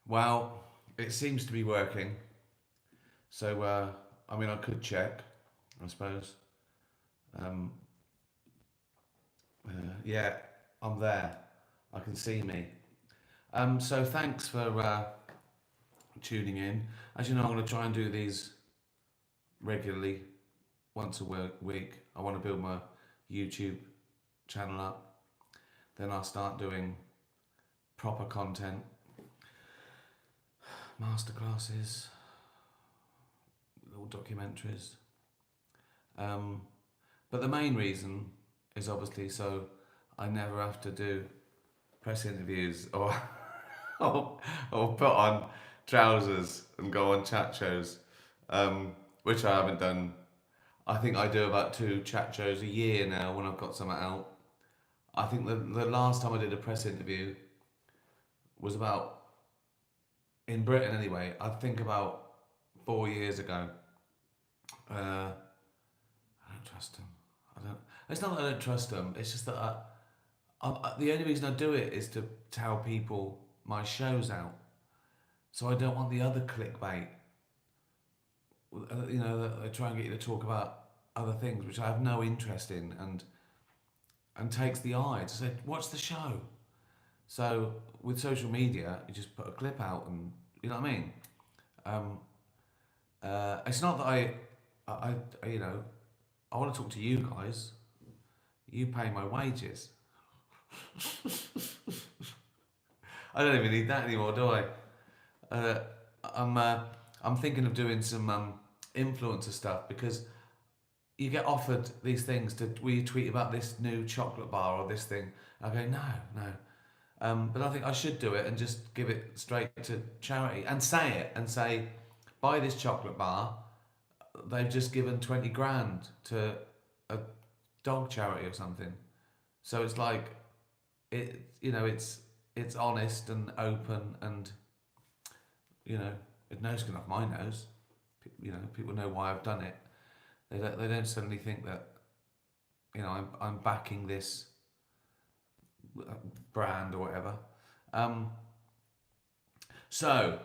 Well, it seems to be working. So, I mean, I could check, I suppose. Um, yeah, I'm there. I can see me. So thanks for tuning in. As you know, I'm going to try and do these regularly, once a week. I want to build my YouTube channel up. Then I'll start doing proper content, masterclasses, little documentaries. Um, but the main reason is obviously so I never have to do press interviews or, or put on trousers and go on chat shows, which I haven't done. I think I do about two chat shows a year now when I've got something out. I think the last time I did a press interview was about, in Britain anyway, I think about 4 years ago. I don't trust them. I don't. It's not that I don't trust them. It's just that the only reason I do it is to tell people my show's out. So I don't want the other clickbait. That they try and get you to talk about other things, which I have no interest in, and takes the eye to say, watch the show. So with social media, you just put a clip out, and you know what I mean. Um, it's not that I want to talk to you guys. You pay my wages. I don't even need that anymore, do I? Uh, I'm uh, I'm thinking of doing some influencer stuff because you get offered these things to. Will you tweet about this new chocolate bar or this thing? I go no, no. But I think I should do it and just give it straight to charity and say it and say, buy this chocolate bar. They've just given 20 grand to a dog charity or something. So it's like it's honest and open and it knows enough my nose. People know why I've done it. They don't suddenly think that I'm backing this brand or whatever. Um, so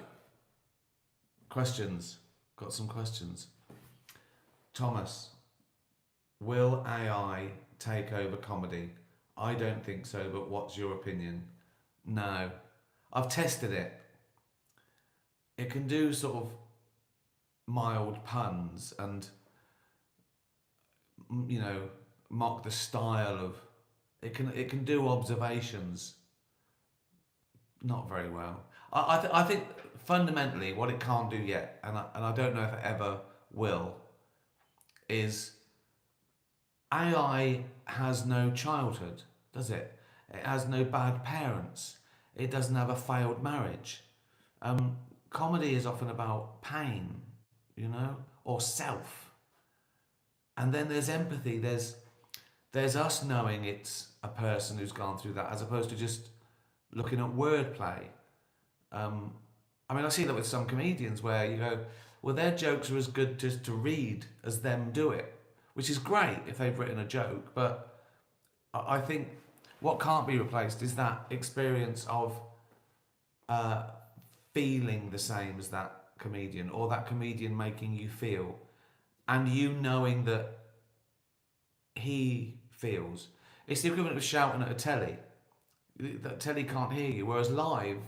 questions. Got some questions. Thomas, will AI take over comedy? I don't think so, but what's your opinion? No. I've tested it. It can do sort of mild puns and, you know, mock the style of. It can do observations not very well. I think fundamentally what it can't do yet, and I don't know if it ever will, is AI has no childhood, does it? It has no bad parents. It doesn't have a failed marriage. Um, Comedy is often about pain, or self. And then there's empathy. There's us knowing it's a person who's gone through that, as opposed to just looking at wordplay. Um, I mean, I see that with some comedians where you go, well, their jokes are as good just to read as them do it, which is great if they've written a joke. But I think what can't be replaced is that experience of uh, feeling the same as that comedian, or that comedian making you feel, and you knowing that he feels. It's the equivalent of shouting at a telly. That telly can't hear you, whereas live,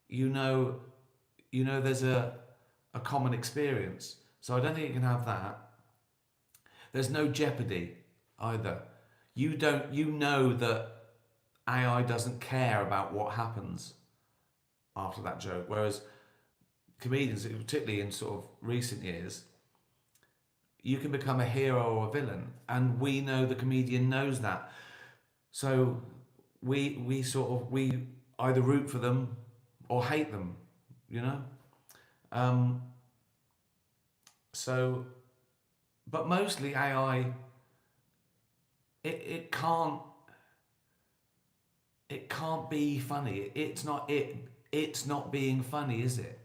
you know, there's a common experience. So I don't think it can have that. There's no jeopardy either. You know that AI doesn't care about what happens after that joke, whereas comedians, particularly in sort of recent years, you can become a hero or a villain, and we know the comedian knows that. So we either root for them or hate them, you know. Um, so, but mostly AI, it can't be funny. It's not being funny, is it?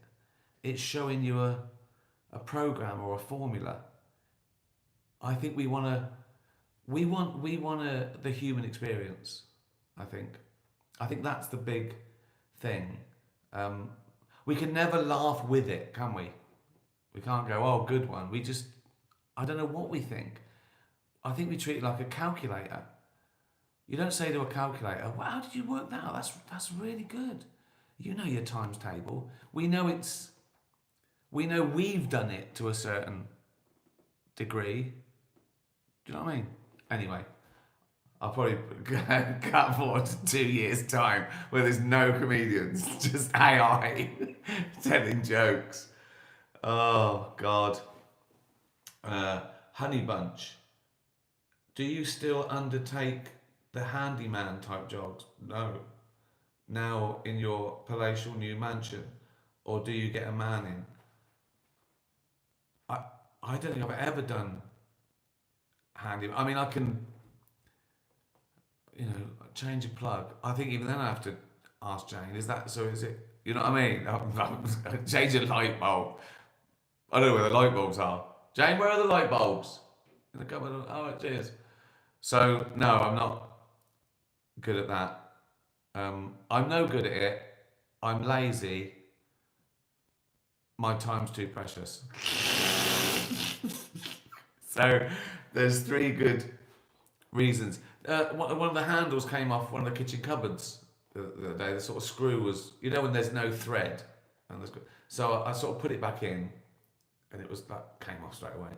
It's showing you a program or a formula. I think we want the human experience. I think that's the big thing. Um, We can never laugh with it, can we? We can't go, oh, good one. We just, I don't know what we think. I think we treat it like a calculator. You don't say to a calculator, well, how did you work that out? That's really good. You know your times table. We know we've done it to a certain degree. Do you know what I mean? Anyway, I'll probably cut forward to 2 years' time where there's no comedians, just AI telling jokes. Oh, God. Honey Bunch. Do you still undertake the handyman type jobs? No. Now in your palatial new mansion? Or do you get a man in? I, I don't think I've ever done handyman. I mean, I can, change a plug. I think even then I have to ask Jane, is that so? Is it, you know what I mean? Change a light bulb. I don't know where the light bulbs are. Jane, where are the light bulbs? In the cupboard. Oh, cheers. So, no, I'm not good at that. I'm no good at it. I'm lazy. My time's too precious. So, there's three good reasons. One of the handles came off one of the kitchen cupboards the other day. The sort of screw was, when there's no thread. So I sort of put it back in, and that came off straight away.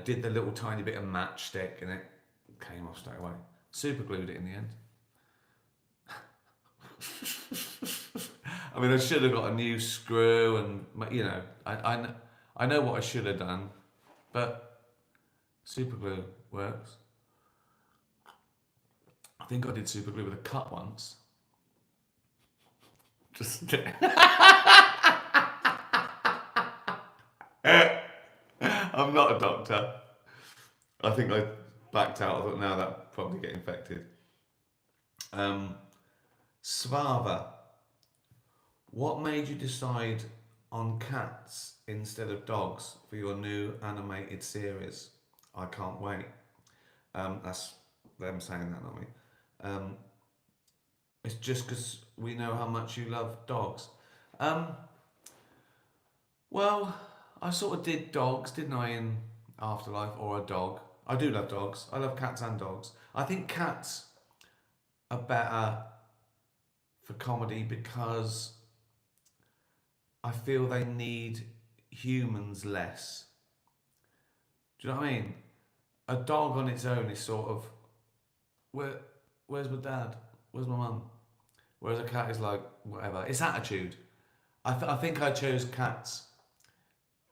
Did the little tiny bit of matchstick, and it came off straight away. Super glued it in the end. I mean, I should have got a new screw, and I know what I should have done, but super glue works. I think I did super glue with a cut once. Just I'm not a doctor. I think I backed out. I thought, no, that probably get infected. Svava, what made you decide on cats instead of dogs for your new animated series? I can't wait. That's them saying that, not me. It's just because we know how much you love dogs. Well, I sort of did dogs, didn't I, in Afterlife, or a dog. I do love dogs. I love cats and dogs. I think cats are better for comedy because I feel they need humans less. Do you know what I mean? A dog on its own is sort of, where's my dad? Where's my mum? Whereas a cat is like, whatever. It's attitude. I think I chose cats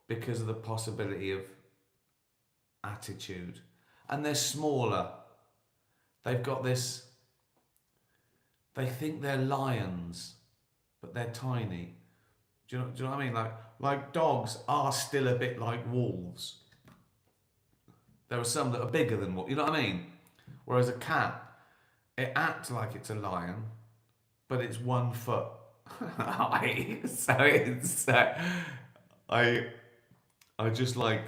because of the possibility of attitude. And they're smaller. They've got this, they think they're lions, but they're tiny. Do you know what I mean? Like dogs are still a bit like wolves. There are some that are bigger than wolves. You know what I mean? Whereas a cat, it acts like it's a lion, but it's 1 foot. So it's I just like,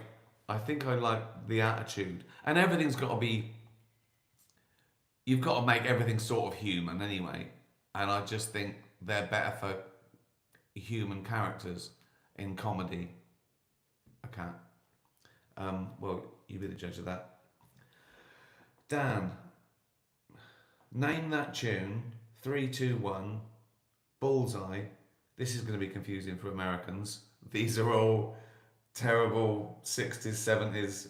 I think I like the attitude, and everything's got to be. You've got to make everything sort of human anyway, and I just think they're better for human characters in comedy. A cat. Well, you be the judge of that. Dan, name that tune. 3, 2, 1. Bullseye. This is going to be confusing for Americans. These are all terrible 60s, 70s,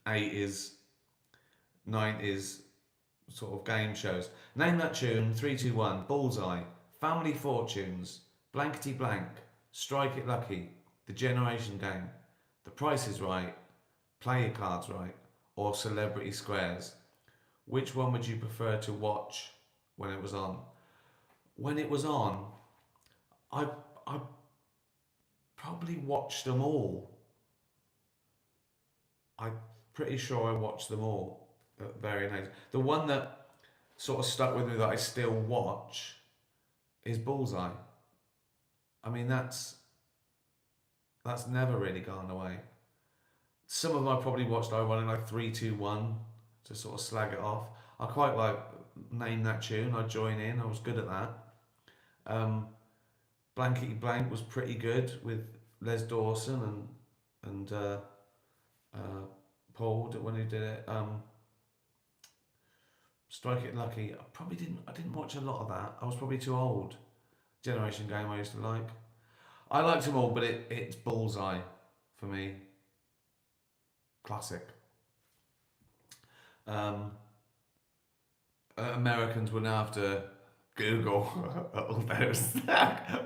80s, 90s sort of game shows. Name that tune. 3, 2, 1. Bullseye. Family Fortunes. Blankety Blank. Strike It Lucky. The Generation Game. The Price is Right. Play Your Cards Right. Or Celebrity Squares. Which one would you prefer to watch when it was on? When it was on, I probably watched them all. I'm pretty sure I watched them all at varying ages. The one that sort of stuck with me that I still watch is Bullseye. I mean, that's never really gone away. Some of them I probably watched ironically like 3, 2, 1 to sort of slag it off. I quite like Name That Tune. I join in. I was good at that. Blankety Blank was pretty good with Les Dawson and uh, Paul when he did it. Strike It Lucky. I didn't watch a lot of that. I was probably too old. Generation Game I used to like. I liked them all, but it's Bullseye for me. Classic. Um, Americans would now have to Google all those.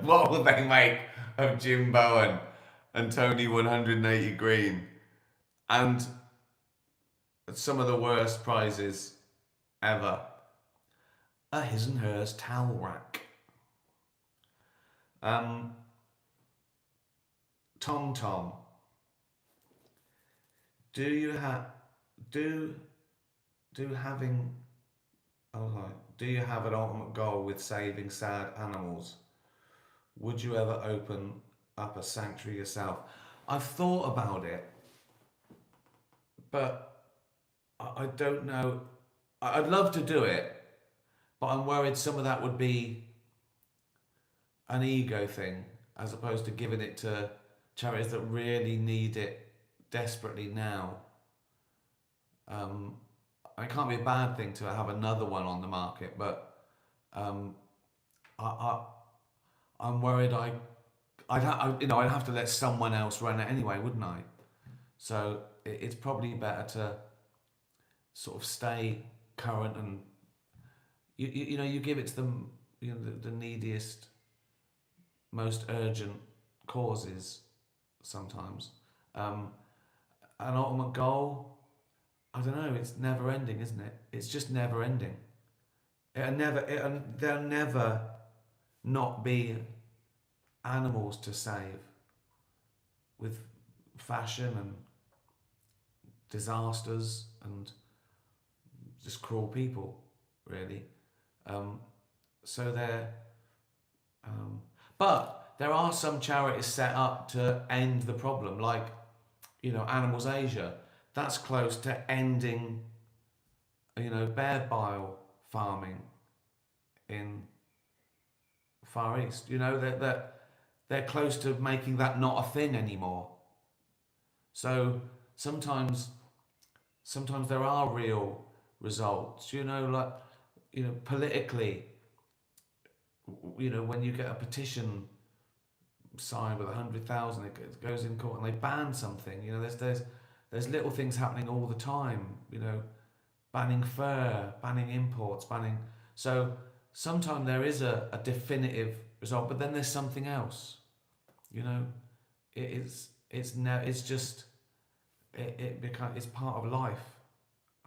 What will they make of Jim Bowen and Tony 180 Green and some of the worst prizes ever? A his and hers towel rack. Um, Tom Tom. Do you have do do having oh sorry, do you have an ultimate goal with saving sad animals? Would you ever open up a sanctuary yourself? I've thought about it, but I don't know. I'd love to do it, but I'm worried some of that would be an ego thing as opposed to giving it to charities that really need it desperately now. Um, it can't be a bad thing to have another one on the market, but um, I, I, I'm worried I'd have to let someone else run it anyway, wouldn't I? So it's probably better to sort of stay current and you give it to them, the neediest, most urgent causes sometimes. Um, an ultimate goal, I don't know. It's never ending, isn't it? It's just never ending. There'll never not be animals to save with fashion and disasters and just cruel people, really. Um, so they're, um, but there are some charities set up to end the problem, like Animals Asia. That's close to ending, bear bile farming in Far East. They're close to making that not a thing anymore. So sometimes sometimes there are real results. Politically, when you get a petition signed with 100,000, it goes in court and they ban something. There's little things happening all the time. Banning fur, banning imports, banning. So sometimes there is a definitive result, but then there's something else. You know, it's just it becomes it's part of life.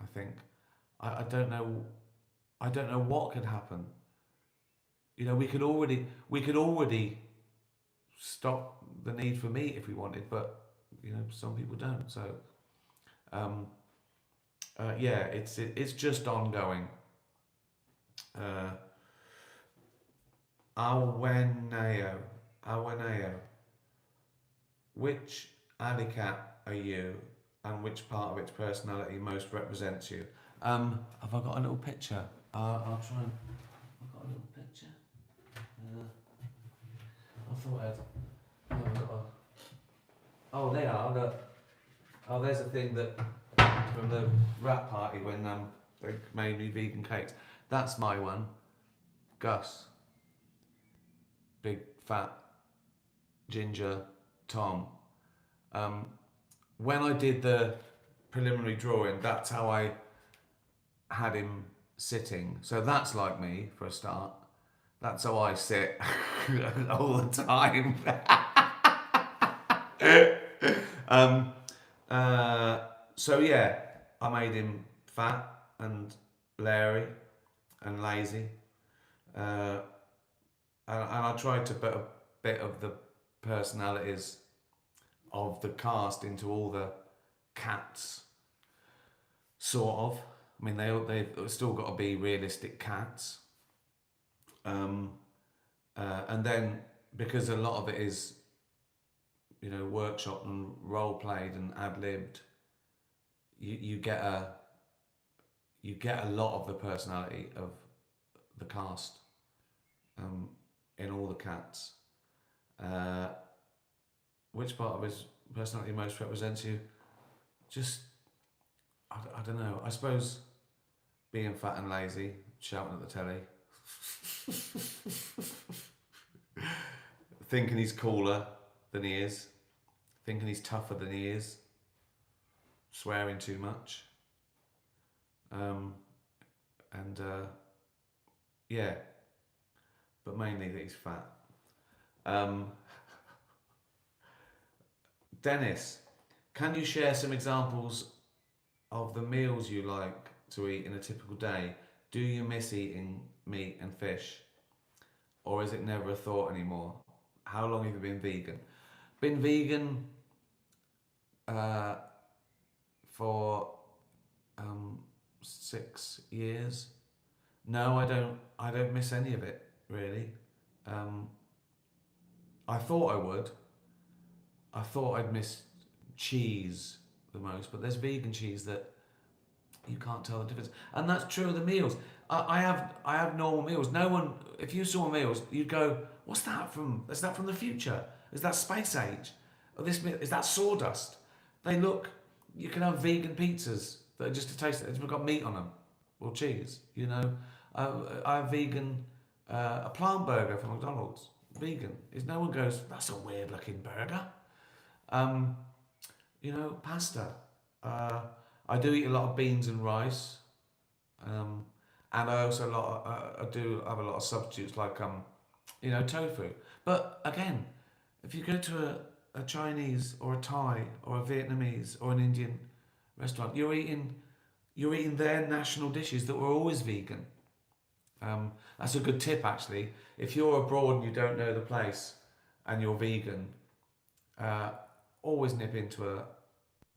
I think I don't know what could happen. We could already stop the need for meat if we wanted, but some people don't. So um, yeah, it's just ongoing. Uh, Aweneo, Aweneo. Which Alicat are you, and which part of its personality most represents you? Have I got a little picture? I'll try and. I've got a little picture. I thought I'd. Oh, they are. Look. Oh, there's a thing that from the rap party when they made me vegan cakes. That's my one. Gus, big fat ginger Tom. When I did the preliminary drawing, that's how I had him sitting. So that's like me for a start. That's how I sit all the time. um, so yeah, I made him fat and leery and lazy, uh, and I tried to put a bit of the personalities of the cast into all the cats, sort of. I mean, they've still got to be realistic cats. Um, and then because a lot of it is, workshop and role played and ad libbed, you get a lot of the personality of the cast in all the cats. Uh, which part of his personality most represents you? Just, I don't know. I suppose being fat and lazy, shouting at the telly, thinking he's cooler than he is, thinking he's tougher than he is, swearing too much, um, and yeah, but mainly that he's fat. Um, Dennis, can you share some examples of the meals you like to eat in a typical day? Do you miss eating meat and fish? Or is it never a thought anymore? How long have you been vegan? Been vegan uh, for 6 years. No, I don't. I don't miss any of it really. Um, I thought I would. I thought I'd miss cheese the most, but there's vegan cheese that you can't tell the difference, and that's true of the meals. I have normal meals. No one, if you saw meals, you'd go, "What's that from? Is that from the future? Is that space age? Or this is that sawdust?" They look. You can have vegan pizzas that are just a taste. It's got meat on them or cheese. You know, I have vegan a plant burger from McDonald's. Vegan. Is no one goes, "That's a weird looking burger." Um, pasta. Uh, I do eat a lot of beans and rice, um, and I also I do have a lot of substitutes like tofu. But again, if you go to a Chinese or a Thai or a Vietnamese or an Indian restaurant, you're eating their national dishes that were always vegan. That's a good tip actually. If you're abroad and you don't know the place and you're vegan, uh, always nip into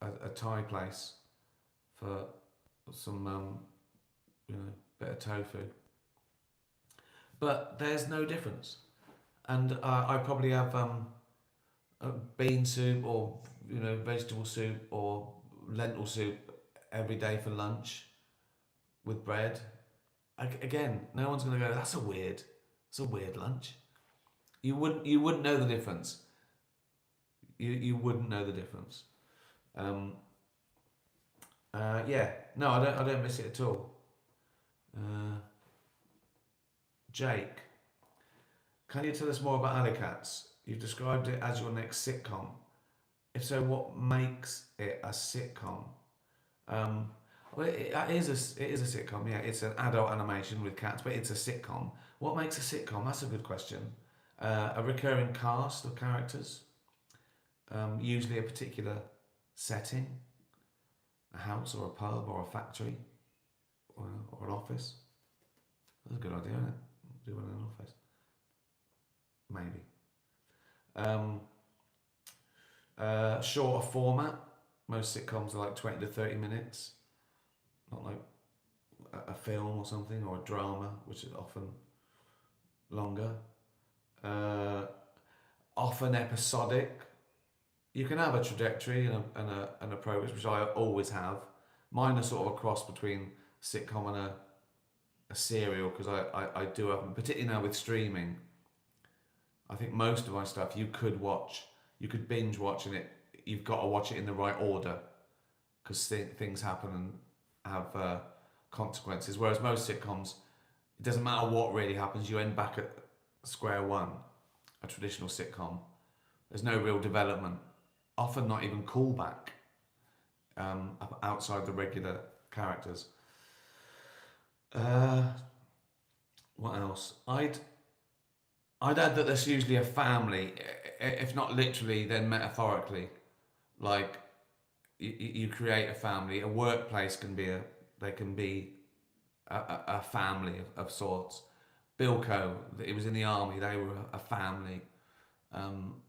a Thai place for some bit of tofu. But there's no difference, and I probably have bean soup or vegetable soup or lentil soup every day for lunch with bread. Again, no one's gonna go. That's a weird lunch. You wouldn't know the difference. You wouldn't know the difference. Um, yeah, no, I don't miss it at all. Uh, Jake, can you tell us more about Alicats? You've described it as your next sitcom. If so, what makes it a sitcom? Um, well, it is a sitcom. Yeah, it's an adult animation with cats, but it's a sitcom. What makes a sitcom? That's a good question. A recurring cast of characters, usually a particular setting, a house or a pub or a factory or an office. That's a good idea, isn't it? Do one in an office, maybe. Um, Shorter format. Most sitcoms are like 20 to 30 minutes, not like a film or something or a drama, which is often longer. Uh, Often episodic. You can have a trajectory and a progress, which I always have. Mine are sort of a cross between sitcom and a serial because I do have them, particularly now with streaming. I think most of my stuff you could binge watch, and you've got to watch it in the right order because things happen and have consequences. Whereas most sitcoms, it doesn't matter what really happens, you end back at square one. A traditional sitcom, there's no real development, often not even callback outside the regular characters. Uh, what else? I'd add that there's usually a family, if not literally, then metaphorically. Like you create a family. A workplace they can be a family of sorts. Bilko, it was in the army. They were a family. Um,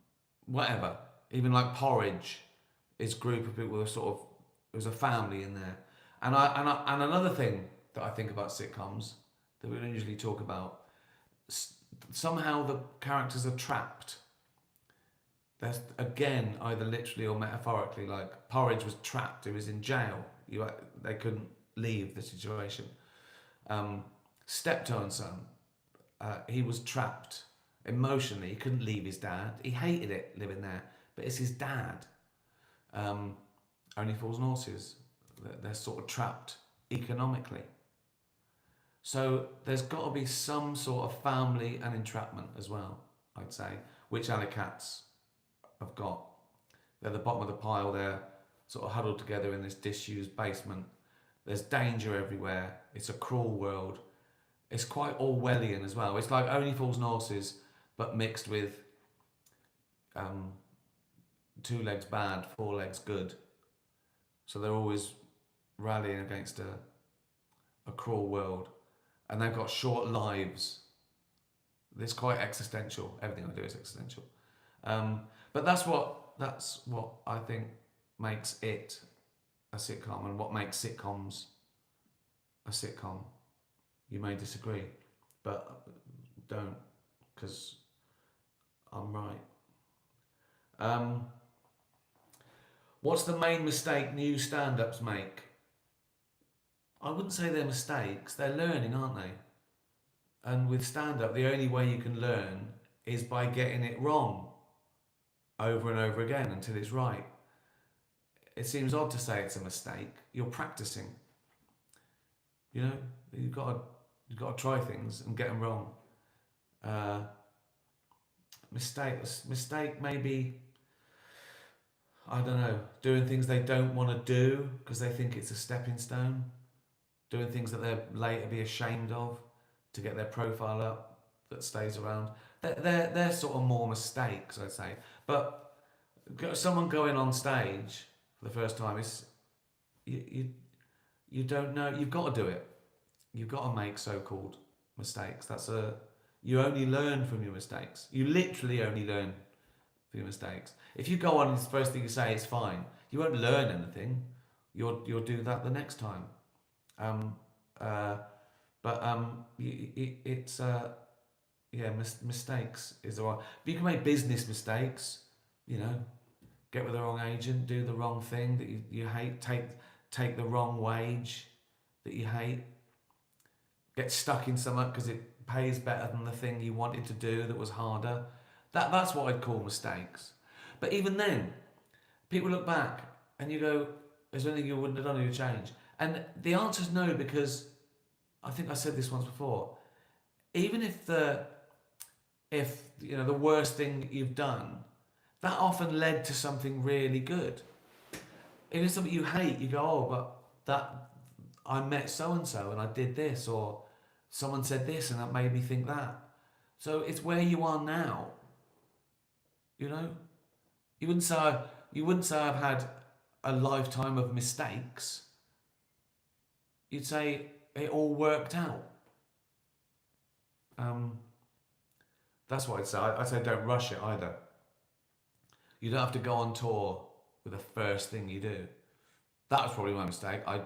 Whatever. Even like Porridge, is group of people who are sort of, it was a family in there. And another thing that I think about sitcoms that we don't usually talk about, somehow the characters are trapped. There's again either literally or metaphorically. Like Porridge was trapped; he was in jail. They couldn't leave the situation. Steptoe and Son, he was trapped Emotionally, he couldn't leave his dad. He hated it living there, but it's his dad. Um, Only fools and horses. They're sort of trapped economically. So there's got to be some sort of family and entrapment as well, I'd say, which Alicats have got. They're the bottom of the pile. They're sort of huddled together in this disused basement. There's danger everywhere. It's a cruel world. It's quite Orwellian as well. It's like Only Fools and Horses, but mixed with um, two legs bad, four legs good. So they're always rallying against a cruel world. And they've got short lives. It's quite existential. Everything I do is existential. But that's what I think makes it a sitcom, and what makes sitcoms a sitcom. You may disagree, but don't, because I'm right. What's the main mistake new stand-ups make? I wouldn't say they're mistakes. They're learning, aren't they? And with stand-up, the only way you can learn is by getting it wrong over and over again until it's right. It seems odd to say it's a mistake. You're practicing. You know, you've got to try things and get them wrong. Mistake maybe, I don't know, doing things they don't want to do because they think it's a stepping stone, doing things that they'll later be ashamed of to get their profile up that stays around. They're sort of more mistakes, I'd say. But someone going on stage for the first time is you don't know. You've got to do it. You've got to make so-called mistakes. You only learn from your mistakes. You literally only learn from your mistakes. If you go on and the first thing you say is fine, you won't learn anything. You'll do that the next time. Mistakes is the one. But you can make business mistakes. You know, get with the wrong agent, do the wrong thing that you hate, take the wrong wage that you hate, get stuck in something because it pays better than the thing you wanted to do that was harder. That's what I'd call mistakes. But even then, people look back and you go, is there anything you wouldn't have done to change? And the answer is no, because I think I said this once before. Even if the worst thing that you've done, that often led to something really good. If it's something you hate, you go, oh, but that I met so and so and I did this, or someone said this and that made me think that. So it's where you are now. You know, you wouldn't say I've had a lifetime of mistakes. You'd say it all worked out. That's what I'd say. I'd say don't rush it either. You don't have to go on tour with the first thing you do. That was probably my mistake. I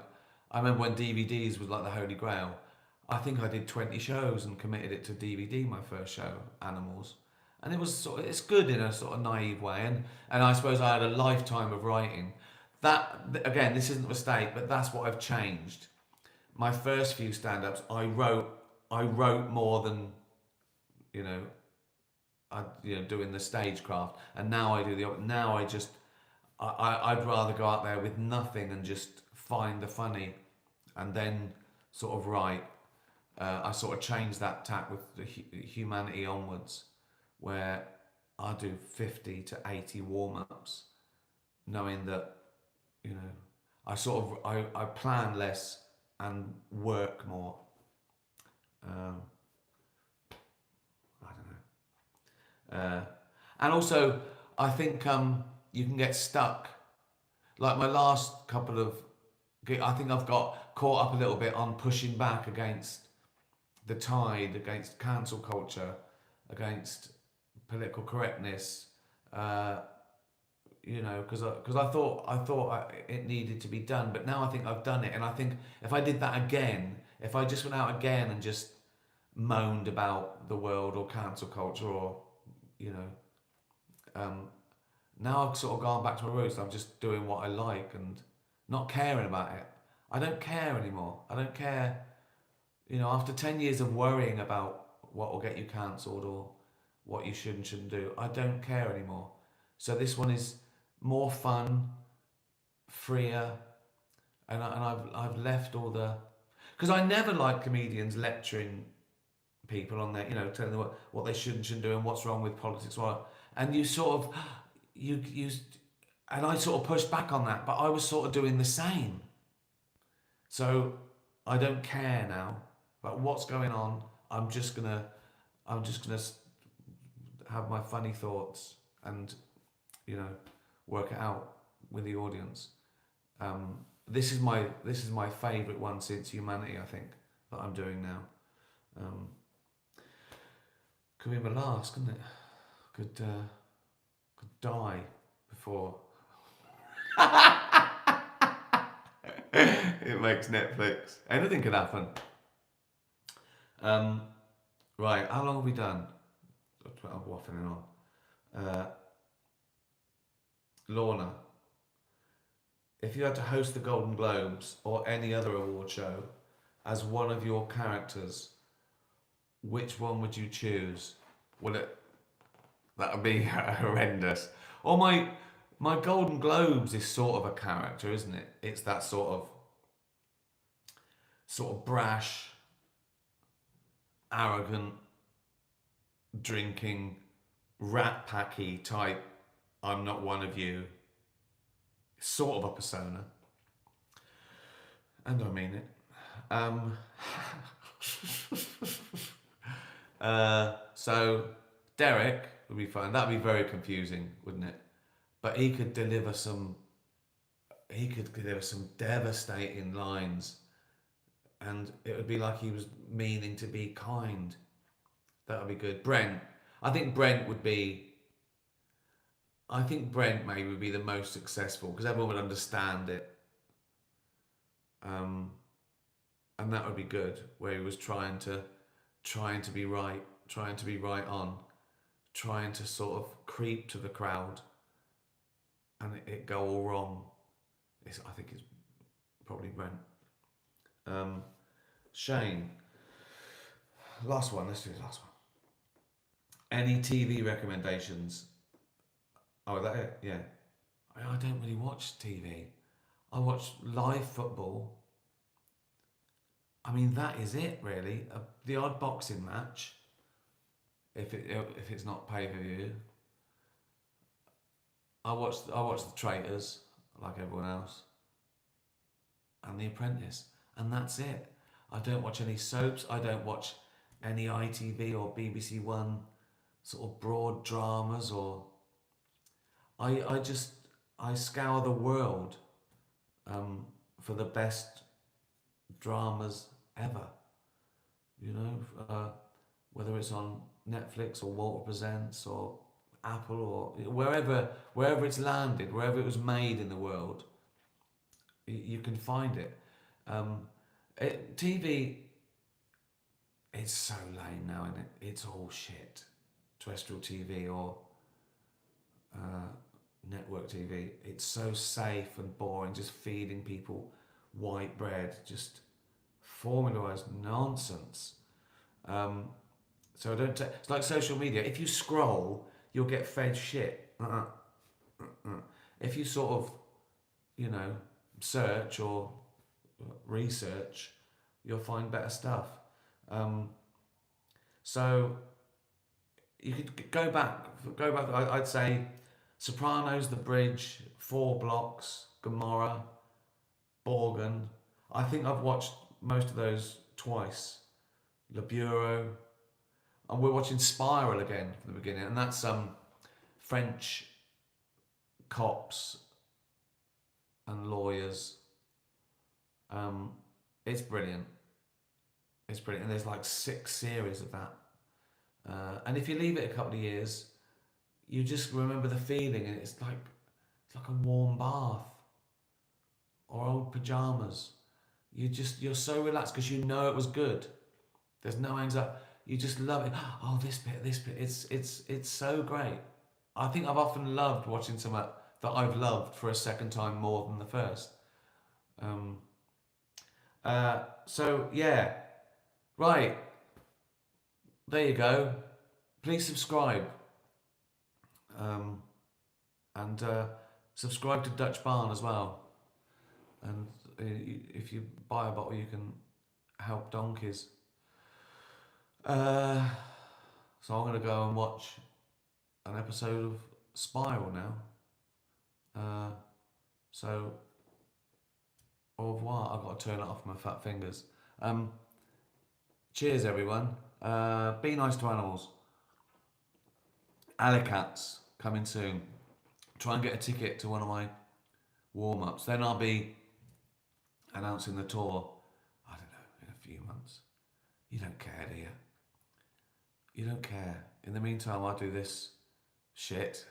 remember when DVDs was like the holy grail. I think I did 20 shows and committed it to DVD, my first show, Animals. And it's good in a sort of naive way. And I suppose I had a lifetime of writing. That, again, this isn't a mistake, but that's what I've changed. My first few stand-ups, I wrote more than, doing the stagecraft. And now I do now I'd rather go out there with nothing and just find the funny and then sort of write. I sort of changed that tack with the Humanity Onwards, where I do 50 to 80 warm-ups, knowing that, I plan less and work more. I don't know. And also, I think you can get stuck. Like my last couple of gigs, I think I've got caught up a little bit on pushing back against the tide, against cancel culture, against political correctness. Because I thought it needed to be done, but now I think I've done it, and I think if I did that again, if I just went out again and just moaned about the world or cancel culture or, now I've sort of gone back to my roots. I'm just doing what I like and not caring about it. I don't care anymore. I don't care. After 10 years of worrying about what will get you cancelled or what you should and shouldn't do. I don't care anymore. So this one is more fun, freer, and I've left all the, because I never like comedians lecturing people on their, telling them what they should and shouldn't do and what's wrong with politics. And you sort of, you, and I sort of pushed back on that, but I was sort of doing the same. So I don't care now about what's going on. I'm just gonna have my funny thoughts and you know work it out with the audience. This is my favourite one since Humanity, I think, that I'm doing now. Um, could be my last, couldn't it? Could die before it makes Netflix. Anything could happen. Um, right, how long have we done? I'm waffling on. Lorna, if you had to host the Golden Globes or any other award show as one of your characters, which one would you choose? That would be horrendous. Or my Golden Globes is sort of a character, isn't it? It's that sort of brash, arrogant, drinking, rat packy type. I'm not one of you. Sort of a persona, and I mean it. So Derek would be fun. That'd be very confusing, wouldn't it? But he could deliver some. He could deliver some devastating lines, and it would be like he was meaning to be kind. That would be good. Brent. I think Brent would be. I think Brent maybe would be the most successful because everyone would understand it. And that would be good, where he was trying to be right, trying to be right on, trying to sort of creep to the crowd, and it go all wrong. I think it's probably Brent. Shane, last one. Let's do the last one. Any TV recommendations? Oh, is that it? Yeah. I don't really watch TV. I watch live football. I mean, that is it really. The odd boxing match, if it's not pay per view. I watch The Traitors like everyone else, and The Apprentice, and that's it. I don't watch any soaps. I don't watch any ITV or BBC One sort of broad dramas or. I scour the world for the best dramas ever. Whether it's on Netflix or Walter Presents or Apple or wherever it's landed, wherever it was made in the world, you can find it. TV, it's so lame now, isn't it? It's all shit. Terrestrial TV or network TV. It's so safe and boring, just feeding people white bread, just formalised nonsense. So I don't. It's like social media. If you scroll, you'll get fed shit. If you sort of, search or research, you'll find better stuff. So you could go back. I'd say Sopranos, The Bridge, Four Blocks, Gomorrah, Borgen. I think I've watched most of those twice. Le Bureau. And we're watching Spiral again from the beginning, and that's French cops and lawyers. It's brilliant. It's brilliant, and there's like 6 series of that. And if you leave it a couple of years, you just remember the feeling, and it's like a warm bath or old pajamas. You're so relaxed because you know it was good. There's no anxiety. You just love it. Oh, this bit. It's so great. I think I've often loved watching something that I've loved for a second time more than the first. So yeah, right. There you go. please subscribe. And subscribe to Dutch Barn as well. And if you buy a bottle, you can help donkeys. So I'm going to go and watch an episode of Spiral now. So au revoir. I've got to turn it off my fat fingers. Cheers, everyone. Be nice to animals. Alicats coming soon. Try and get a ticket to one of my warm-ups. Then I'll be announcing the tour, I don't know, in a few months. You don't care, do you? You don't care. In the meantime, I do this shit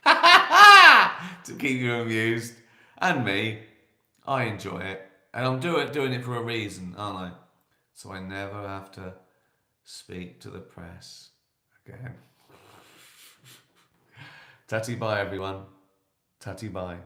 to keep you amused. And me. I enjoy it. And I'm doing it for a reason, aren't I? So I never have to speak to the press again. Tatty bye, everyone. Tatty bye.